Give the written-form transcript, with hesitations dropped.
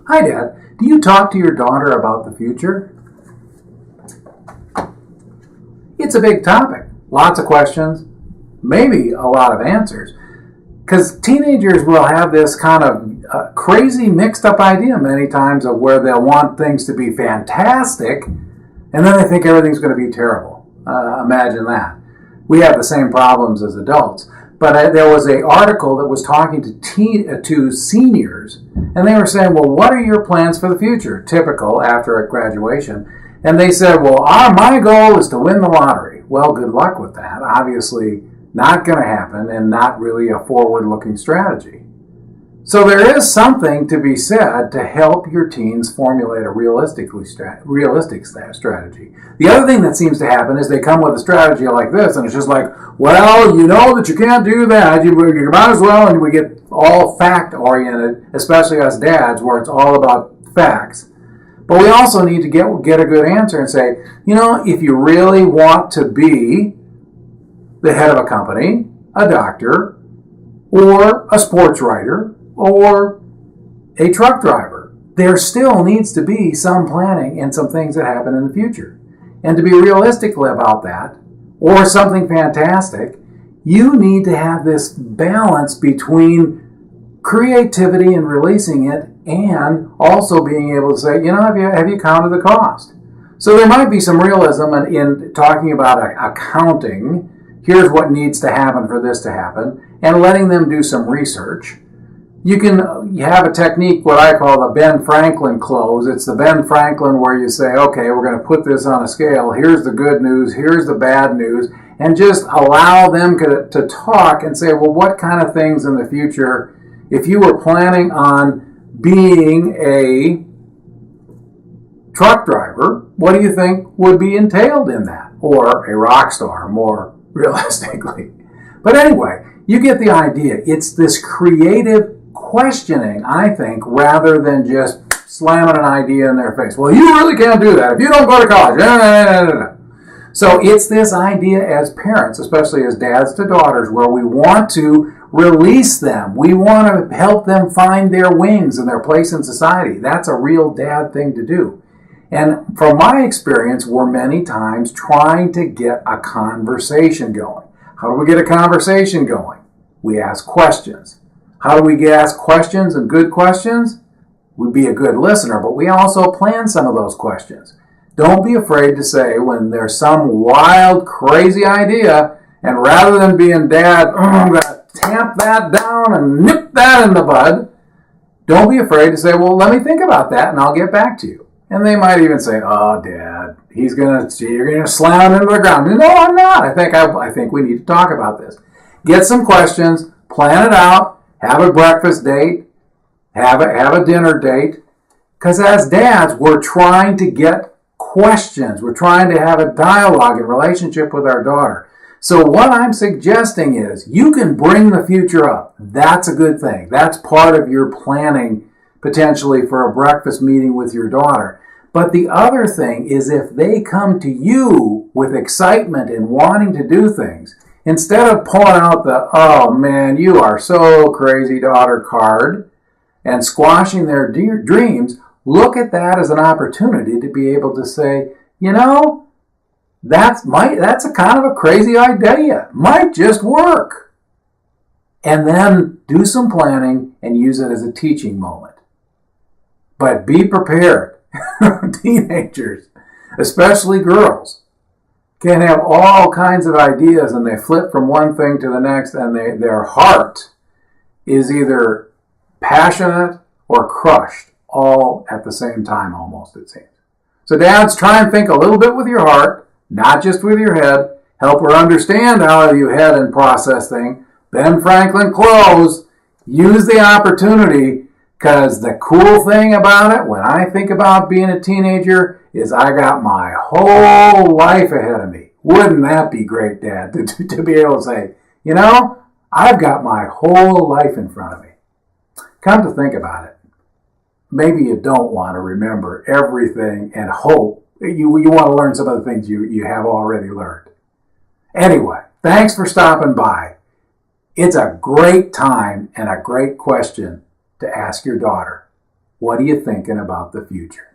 Hi, Dad. Do you talk to your daughter about the future? It's a big topic. Lots of questions, maybe a lot of answers. Because teenagers will have this kind of crazy mixed up idea many times of where they'll want things to be fantastic and then they think everything's going to be terrible. Imagine that. We have the same problems as adults. But there was an article that was talking to seniors, and they were saying, well, what are your plans for the future? Typical after a graduation. And they said, well, my goal is to win the lottery. Well, good luck with that. Obviously, not going to happen and not really a forward-looking strategy. So there is something to be said to help your teens formulate a realistic strategy. The other thing that seems to happen is they come with a strategy like this, and it's just like, well, you know that you can't do that. You might as well, and we get all fact-oriented, especially us dads, where it's all about facts. But we also need to get a good answer and say, you know, if you really want to be the head of a company, a doctor, or a sports writer, or a truck driver, there still needs to be some planning and some things that happen in the future. And to be realistic about that, or something fantastic, you need to have this balance between creativity and releasing it and also being able to say, you know, have you counted the cost? So there might be some realism in talking about accounting. Here's what needs to happen for this to happen, and letting them do some research. You have a technique, what I call the Ben Franklin close. It's the Ben Franklin where you say, okay, we're going to put this on a scale. Here's the good news. Here's the bad news. And just allow them to talk and say, well, what kind of things in the future, if you were planning on being a truck driver, what do you think would be entailed in that? Or a rock star, more realistically. But anyway, you get the idea. It's this creative questioning, I think, rather than just slamming an idea in their face. Well, you really can't do that if you don't go to college. So it's this idea as parents, especially as dads to daughters, where we want to release them. We want to help them find their wings and their place in society. That's a real dad thing to do. And from my experience, we're many times trying to get a conversation going. How do we get a conversation going? We ask questions. How do we ask questions and good questions? We be a good listener, but we also plan some of those questions. Don't be afraid to say when there's some wild, crazy idea, and rather than being dad, I'm going to tamp that down and nip that in the bud, don't be afraid to say, well, let me think about that and I'll get back to you. And they might even say, oh, Dad, you're going to slam into the ground. No, I'm not. I think we need to talk about this. Get some questions, plan it out, have a breakfast date, have a dinner date. Because as dads, we're trying to get questions. We're trying to have a dialogue and relationship with our daughter. So what I'm suggesting is you can bring the future up. That's a good thing. That's part of your planning potentially for a breakfast meeting with your daughter. But the other thing is if they come to you with excitement and wanting to do things, instead of pulling out the, oh man, you are so crazy daughter card and squashing their dreams, look at that as an opportunity to be able to say, you know, that's a kind of a crazy idea. Might just work. And then do some planning and use it as a teaching moment. But be prepared. Teenagers, especially girls, can have all kinds of ideas and they flip from one thing to the next and their heart is either passionate or crushed all at the same time almost, it seems. So dads, try and think a little bit with your heart, not just with your head. Help her understand how you head and process things. Ben Franklin close. Use the opportunity, because the cool thing about it, when I think about being a teenager, is I got my whole life ahead of me. Wouldn't that be great, Dad, to be able to say, you know, I've got my whole life in front of me. Come to think about it, maybe you don't want to remember everything and hope. You want to learn some of the things you have already learned. Anyway, thanks for stopping by. It's a great time and a great question to ask your daughter. What are you thinking about the future?